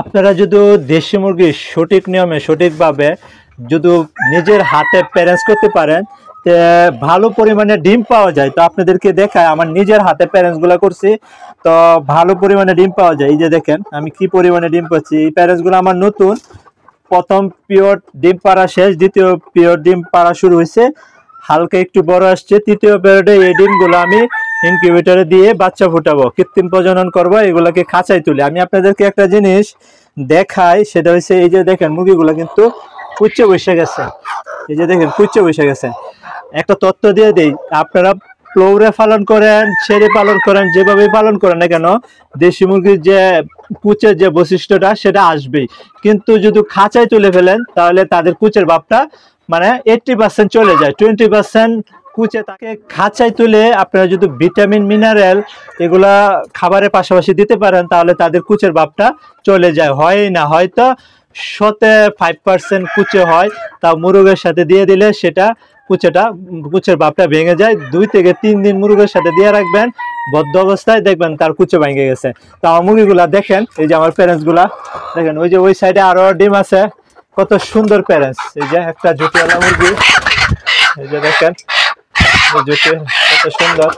আপনারা যদি দেশি মুরগি সঠিক নিয়মে সঠিকভাবে যদি নিজের হাতে প্যারেন্টস করতে পারেন, ভালো পরিমাণে ডিম পাওয়া যায়। তো আপনাদেরকে দেখায় আমার নিজের হাতে প্যারেন্টস গুলা করছি, তো ভালো পরিমাণে ডিম পাওয়া যায়। এই যে দেখেন আমি কি পরিমাণে ডিম পাচ্ছি। এই প্যারেন্টস গুলো আমার নতুন, প্রথম পিওর ডিম পাড়া শেষ, দ্বিতীয় পিওর ডিম পাড়া শুরু হয়েছে, হালকা একটু বড় আসছে। তৃতীয় পিরিয়ডে এই ডিমগুলো আমি ইনকিউবেটরে দিয়ে বাচ্চা ফুটাবো, কৃত্রিম প্রজনন করবো, এগুলোকে খাঁচায় তুলে। আমি আপনাদেরকে একটা জিনিস দেখাই, সেটা হচ্ছে এই যে দেখেন মুরগিগুলো কিন্তু কুচে বসে গেছে। এই যে দেখেন কুচে বসে গেছে। একটা তথ্য দিয়ে দিই, আপনারা ফ্লোরে পালন করেন, ছেড়ে পালন করেন, যেভাবে পালন করেন না কেন, দেশি মুরগির যে কুচের যে বৈশিষ্ট্যটা সেটা আসবেই। কিন্তু যদি খাঁচায় তুলে ফেলেন তাহলে তাদের কুচের ভাবটা মানে 80% চলে যায়, 20% কুচে তাকে। খাঁচায় তুলে আপনারা যদি ভিটামিন মিনারেল এগুলা খাবারের পাশাপাশি দিতে পারেন তাহলে তাদের কুচের ভাবটা চলে যায়। হয় না, হয়তো 5% কুচে হয়, তা মুরগের সাথে দিয়ে দিলে সেটা কুচের ভাবটা ভেঙে যায়। 2 থেকে 3 দিন মুরগের সাথে দিয়ে রাখবেন, বদ্ধ অবস্থায় দেখবেন তার কুচে ভেঙে গেছে। তা আমার মুরগিগুলা দেখেন, এই যে আমার প্যারেন্টস গুলা দেখেন, ওই যে ওই সাইডে আরো ডিম আছে, কত সুন্দর প্যারেন্টস। এই যে একটা জুটিওয়ালা মুরগি, এই যে দেখেন জুটি কত সুন্দর।